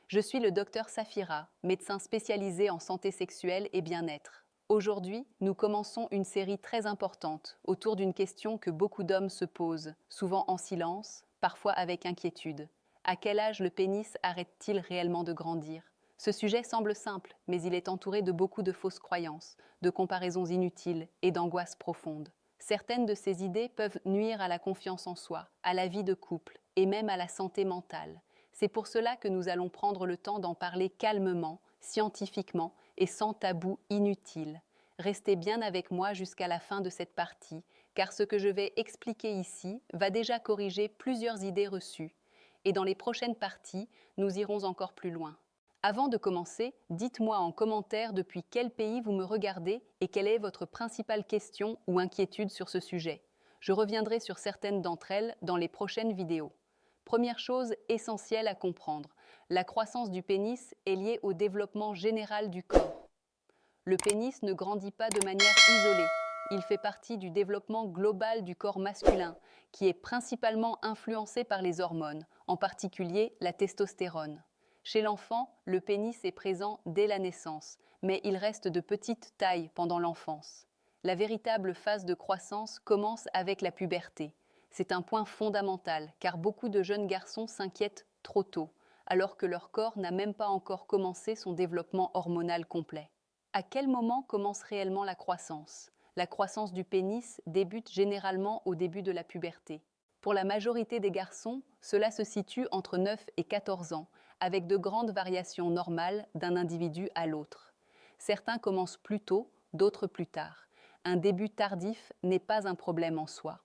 Je suis le docteur Safira, médecin spécialisé en santé sexuelle et bien-être. Aujourd'hui, nous commençons une série très importante autour d'une question que beaucoup d'hommes se posent, souvent en silence, parfois avec inquiétude. À quel âge le pénis arrête-t-il réellement de grandir? Ce sujet semble simple, mais il est entouré de beaucoup de fausses croyances, de comparaisons inutiles et d'angoisses profondes. Certaines de ces idées peuvent nuire à la confiance en soi, à la vie de couple et même à la santé mentale. C'est pour cela que nous allons prendre le temps d'en parler calmement, scientifiquement et sans tabou inutile. Restez bien avec moi jusqu'à la fin de cette partie, car ce que je vais expliquer ici va déjà corriger plusieurs idées reçues. Et dans les prochaines parties, nous irons encore plus loin. Avant de commencer, dites-moi en commentaire depuis quel pays vous me regardez et quelle est votre principale question ou inquiétude sur ce sujet. Je reviendrai sur certaines d'entre elles dans les prochaines vidéos. Première chose essentielle à comprendre, la croissance du pénis est liée au développement général du corps. Le pénis ne grandit pas de manière isolée. Il fait partie du développement global du corps masculin, qui est principalement influencé par les hormones, en particulier la testostérone. Chez l'enfant, le pénis est présent dès la naissance, mais il reste de petite taille pendant l'enfance. La véritable phase de croissance commence avec la puberté. C'est un point fondamental, car beaucoup de jeunes garçons s'inquiètent trop tôt, alors que leur corps n'a même pas encore commencé son développement hormonal complet. À quel moment commence réellement la croissance? La croissance du pénis débute généralement au début de la puberté. Pour la majorité des garçons, cela se situe entre 9 et 14 ans, avec de grandes variations normales d'un individu à l'autre. Certains commencent plus tôt, d'autres plus tard. Un début tardif n'est pas un problème en soi.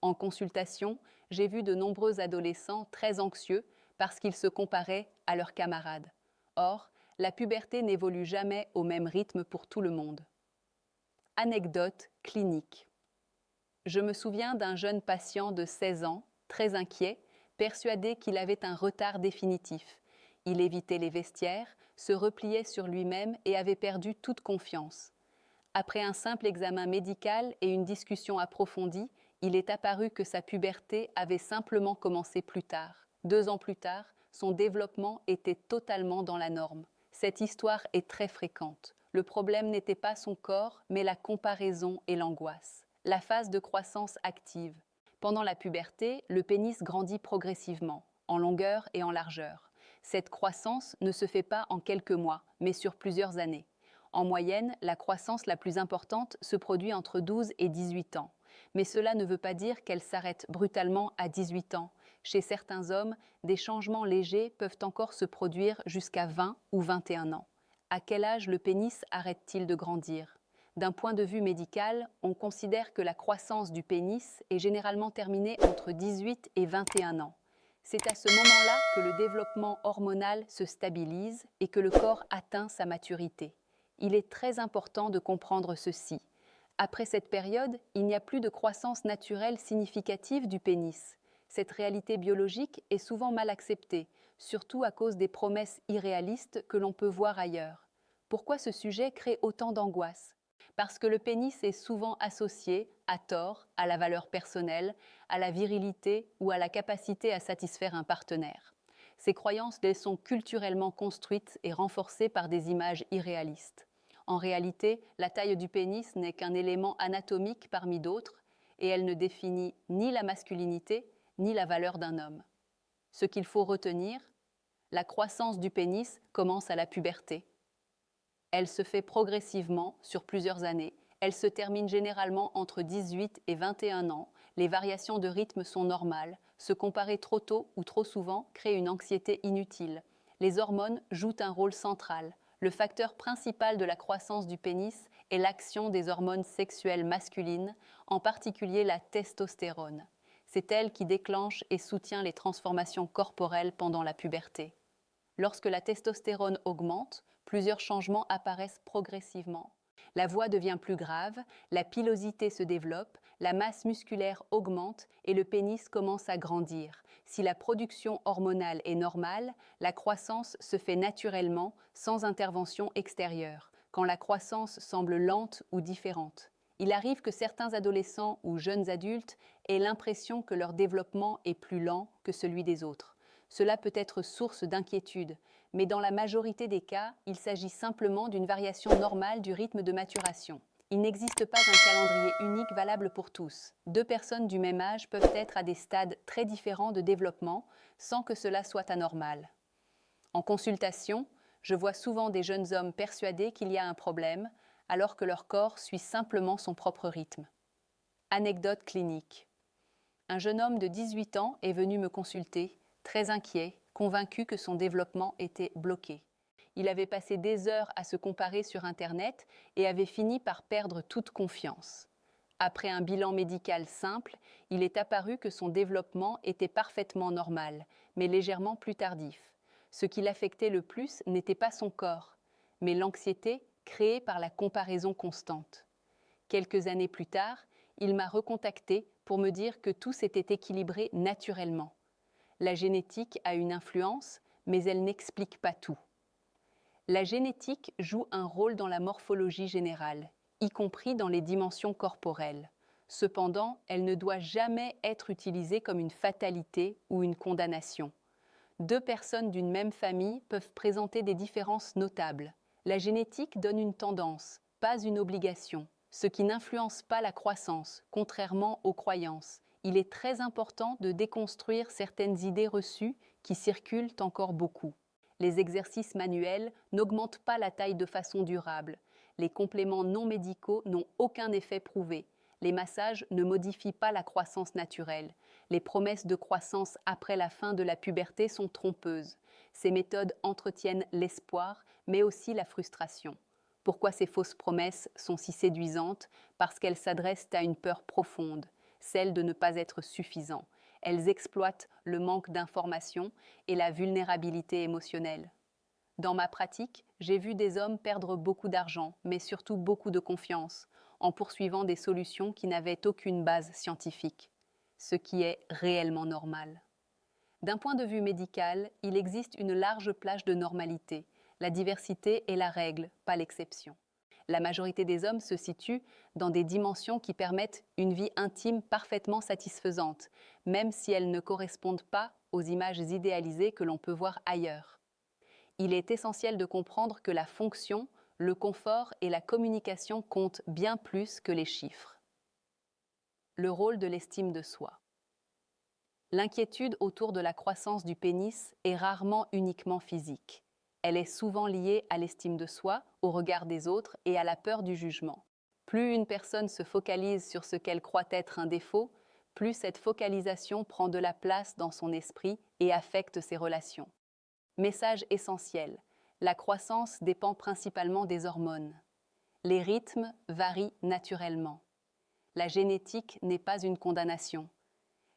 En consultation, j'ai vu de nombreux adolescents très anxieux parce qu'ils se comparaient à leurs camarades. Or, la puberté n'évolue jamais au même rythme pour tout le monde. Anecdote clinique. Je me souviens d'un jeune patient de 16 ans, très inquiet, persuadé qu'il avait un retard définitif. Il évitait les vestiaires, se repliait sur lui-même et avait perdu toute confiance. Après un simple examen médical et une discussion approfondie, il est apparu que sa puberté avait simplement commencé plus tard. 2 ans plus tard, son développement était totalement dans la norme. Cette histoire est très fréquente. Le problème n'était pas son corps, mais la comparaison et l'angoisse. La phase de croissance active. Pendant la puberté, le pénis grandit progressivement, en longueur et en largeur. Cette croissance ne se fait pas en quelques mois, mais sur plusieurs années. En moyenne, la croissance la plus importante se produit entre 12 et 18 ans. Mais cela ne veut pas dire qu'elle s'arrête brutalement à 18 ans. Chez certains hommes, des changements légers peuvent encore se produire jusqu'à 20 ou 21 ans. À quel âge le pénis arrête-t-il de grandir? D'un point de vue médical, on considère que la croissance du pénis est généralement terminée entre 18 et 21 ans. C'est à ce moment-là que le développement hormonal se stabilise et que le corps atteint sa maturité. Il est très important de comprendre ceci. Après cette période, il n'y a plus de croissance naturelle significative du pénis. Cette réalité biologique est souvent mal acceptée, surtout à cause des promesses irréalistes que l'on peut voir ailleurs. Pourquoi ce sujet crée autant d'angoisse? Parce que le pénis est souvent associé, à tort, à la valeur personnelle, à la virilité ou à la capacité à satisfaire un partenaire. Ces croyances les sont culturellement construites et renforcées par des images irréalistes. En réalité, la taille du pénis n'est qu'un élément anatomique parmi d'autres et elle ne définit ni la masculinité ni la valeur d'un homme. Ce qu'il faut retenir, la croissance du pénis commence à la puberté. Elle se fait progressivement sur plusieurs années. Elle se termine généralement entre 18 et 21 ans. Les variations de rythme sont normales. Se comparer trop tôt ou trop souvent crée une anxiété inutile. Les hormones jouent un rôle central. Le facteur principal de la croissance du pénis est l'action des hormones sexuelles masculines, en particulier la testostérone. C'est elle qui déclenche et soutient les transformations corporelles pendant la puberté. Lorsque la testostérone augmente, plusieurs changements apparaissent progressivement. La voix devient plus grave, la pilosité se développe, la masse musculaire augmente et le pénis commence à grandir. Si la production hormonale est normale, la croissance se fait naturellement, sans intervention extérieure, quand la croissance semble lente ou différente. Il arrive que certains adolescents ou jeunes adultes aient l'impression que leur développement est plus lent que celui des autres. Cela peut être source d'inquiétude, Mais dans la majorité des cas, il s'agit simplement d'une variation normale du rythme de maturation. Il n'existe pas un calendrier unique valable pour tous. Deux personnes du même âge peuvent être à des stades très différents de développement sans que cela soit anormal. En consultation, je vois souvent des jeunes hommes persuadés qu'il y a un problème, alors que leur corps suit simplement son propre rythme. Anecdote clinique. Un jeune homme de 18 ans est venu me consulter, très inquiet, convaincu que son développement était bloqué. Il avait passé des heures à se comparer sur Internet et avait fini par perdre toute confiance. Après un bilan médical simple, il est apparu que son développement était parfaitement normal, mais légèrement plus tardif. Ce qui l'affectait le plus n'était pas son corps, mais l'anxiété créée par la comparaison constante. Quelques années plus tard, il m'a recontacté pour me dire que tout s'était équilibré naturellement. La génétique a une influence, mais elle n'explique pas tout. La génétique joue un rôle dans la morphologie générale, y compris dans les dimensions corporelles. Cependant, elle ne doit jamais être utilisée comme une fatalité ou une condamnation. Deux personnes d'une même famille peuvent présenter des différences notables. La génétique donne une tendance, pas une obligation, ce qui n'influence pas la croissance, contrairement aux croyances. Il est très important de déconstruire certaines idées reçues qui circulent encore beaucoup. Les exercices manuels n'augmentent pas la taille de façon durable. Les compléments non médicaux n'ont aucun effet prouvé. Les massages ne modifient pas la croissance naturelle. Les promesses de croissance après la fin de la puberté sont trompeuses. Ces méthodes entretiennent l'espoir, mais aussi la frustration. Pourquoi ces fausses promesses sont si séduisantes? Parce qu'elles s'adressent à une peur profonde, celle de ne pas être suffisant. Elles exploitent le manque d'information et la vulnérabilité émotionnelle. Dans ma pratique, j'ai vu des hommes perdre beaucoup d'argent, mais surtout beaucoup de confiance, en poursuivant des solutions qui n'avaient aucune base scientifique, ce qui est réellement normal. D'un point de vue médical, il existe une large plage de normalité. La diversité est la règle, pas l'exception. La majorité des hommes se situent dans des dimensions qui permettent une vie intime parfaitement satisfaisante, même si elles ne correspondent pas aux images idéalisées que l'on peut voir ailleurs. Il est essentiel de comprendre que la fonction, le confort et la communication comptent bien plus que les chiffres. Le rôle de l'estime de soi. L'inquiétude autour de la croissance du pénis est rarement uniquement physique. Elle est souvent liée à l'estime de soi, au regard des autres et à la peur du jugement. Plus une personne se focalise sur ce qu'elle croit être un défaut, plus cette focalisation prend de la place dans son esprit et affecte ses relations. Message essentiel, la croissance dépend principalement des hormones. Les rythmes varient naturellement. La génétique n'est pas une condamnation.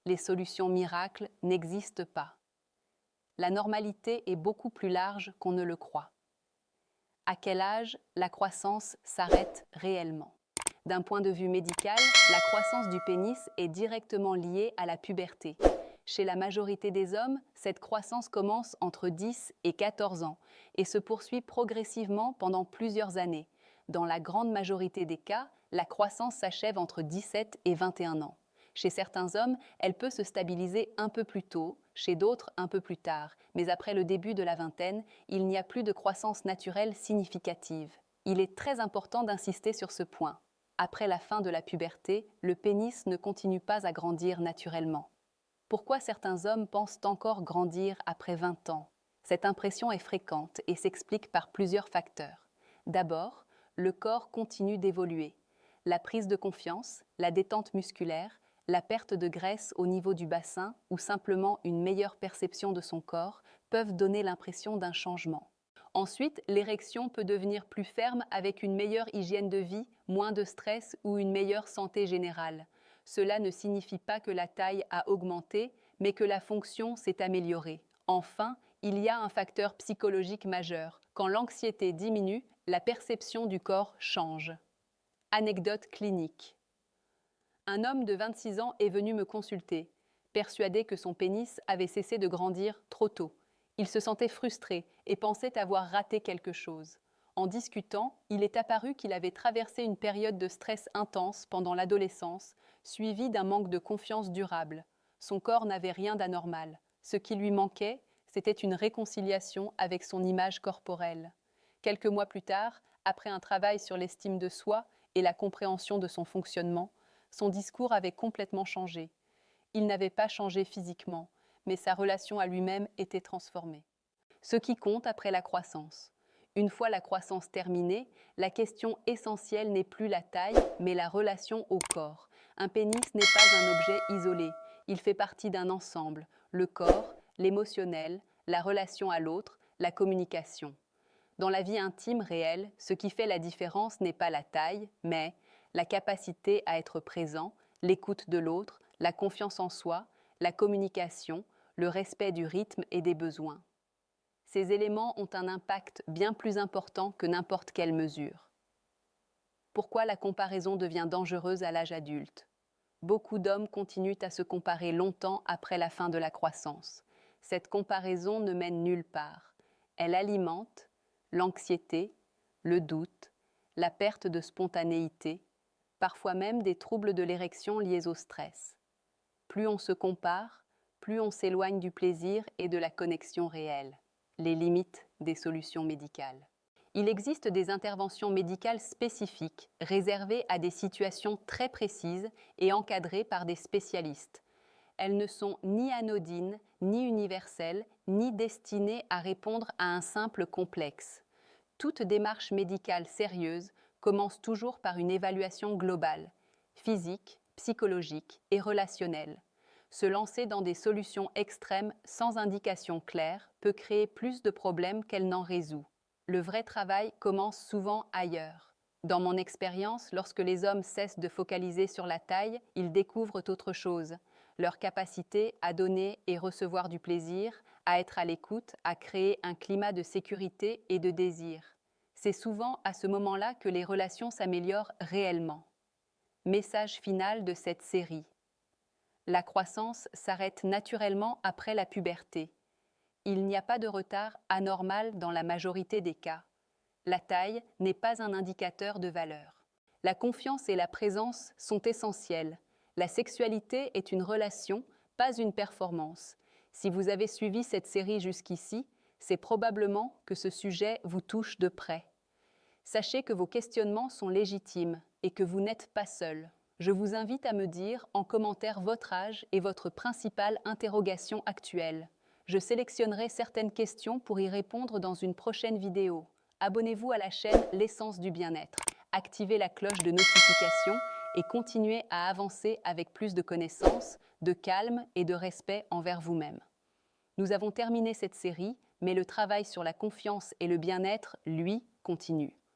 Les solutions miracles n'existent pas. La normalité est beaucoup plus large qu'on ne le croit. À quel âge la croissance s'arrête réellement? D'un point de vue médical, la croissance du pénis est directement liée à la puberté. Chez la majorité des hommes, cette croissance commence entre 10 et 14 ans et se poursuit progressivement pendant plusieurs années. Dans la grande majorité des cas, la croissance s'achève entre 17 et 21 ans. Chez certains hommes, elle peut se stabiliser un peu plus tôt, chez d'autres un peu plus tard, mais après le début de la vingtaine, il n'y a plus de croissance naturelle significative. Il est très important d'insister sur ce point. Après la fin de la puberté, le pénis ne continue pas à grandir naturellement. Pourquoi certains hommes pensent encore grandir après 20 ans? Cette impression est fréquente et s'explique par plusieurs facteurs. D'abord, le corps continue d'évoluer. La prise de confiance, la détente musculaire, la perte de graisse au niveau du bassin ou simplement une meilleure perception de son corps peuvent donner l'impression d'un changement. Ensuite, l'érection peut devenir plus ferme avec une meilleure hygiène de vie, moins de stress ou une meilleure santé générale. Cela ne signifie pas que la taille a augmenté, mais que la fonction s'est améliorée. Enfin, il y a un facteur psychologique majeur. Quand l'anxiété diminue, la perception du corps change. Anecdote clinique. Un homme de 26 ans est venu me consulter, persuadé que son pénis avait cessé de grandir trop tôt. Il se sentait frustré et pensait avoir raté quelque chose. En discutant, il est apparu qu'il avait traversé une période de stress intense pendant l'adolescence, suivie d'un manque de confiance durable. Son corps n'avait rien d'anormal. Ce qui lui manquait, C'était une réconciliation avec son image corporelle. Quelques mois plus tard, après un travail sur l'estime de soi et la compréhension de son fonctionnement, son discours avait complètement changé. Il n'avait pas changé physiquement, mais sa relation à lui-même était transformée. Ce qui compte après la croissance. Une fois la croissance terminée, la question essentielle n'est plus la taille, mais la relation au corps. Un pénis n'est pas un objet isolé, il fait partie d'un ensemble, le corps, l'émotionnel, la relation à l'autre, la communication. Dans la vie intime réelle, ce qui fait la différence n'est pas la taille, mais la capacité à être présent, l'écoute de l'autre, la confiance en soi, la communication, le respect du rythme et des besoins. Ces éléments ont un impact bien plus important que n'importe quelle mesure. Pourquoi la comparaison devient dangereuse à l'âge adulte? Beaucoup d'hommes continuent à se comparer longtemps après la fin de la croissance. Cette comparaison ne mène nulle part. Elle alimente l'anxiété, le doute, la perte de spontanéité, parfois même des troubles de l'érection liés au stress. Plus on se compare, plus on s'éloigne du plaisir et de la connexion réelle. Les limites des solutions médicales. Il existe des interventions médicales spécifiques, réservées à des situations très précises et encadrées par des spécialistes. Elles ne sont ni anodines, ni universelles, ni destinées à répondre à un simple complexe. Toute démarche médicale sérieuse commence toujours par une évaluation globale, physique, psychologique et relationnelle. Se lancer dans des solutions extrêmes sans indication claire peut créer plus de problèmes qu'elle n'en résout. Le vrai travail commence souvent ailleurs. Dans mon expérience, lorsque les hommes cessent de focaliser sur la taille, ils découvrent autre chose. Leur capacité à donner et recevoir du plaisir, à être à l'écoute, à créer un climat de sécurité et de désir. C'est souvent à ce moment-là que les relations s'améliorent réellement. Message final de cette série. La croissance s'arrête naturellement après la puberté. Il n'y a pas de retard anormal dans la majorité des cas. La taille n'est pas un indicateur de valeur. La confiance et la présence sont essentielles. La sexualité est une relation, pas une performance. Si vous avez suivi cette série jusqu'ici, c'est probablement que ce sujet vous touche de près. Sachez que vos questionnements sont légitimes et que vous n'êtes pas seul. Je vous invite à me dire en commentaire votre âge et votre principale interrogation actuelle. Je sélectionnerai certaines questions pour y répondre dans une prochaine vidéo. Abonnez-vous à la chaîne L'essence du bien-être. Activez la cloche de notification et continuez à avancer avec plus de connaissances, de calme et de respect envers vous-même. Nous avons terminé cette série, mais le travail sur la confiance et le bien-être, lui, continue.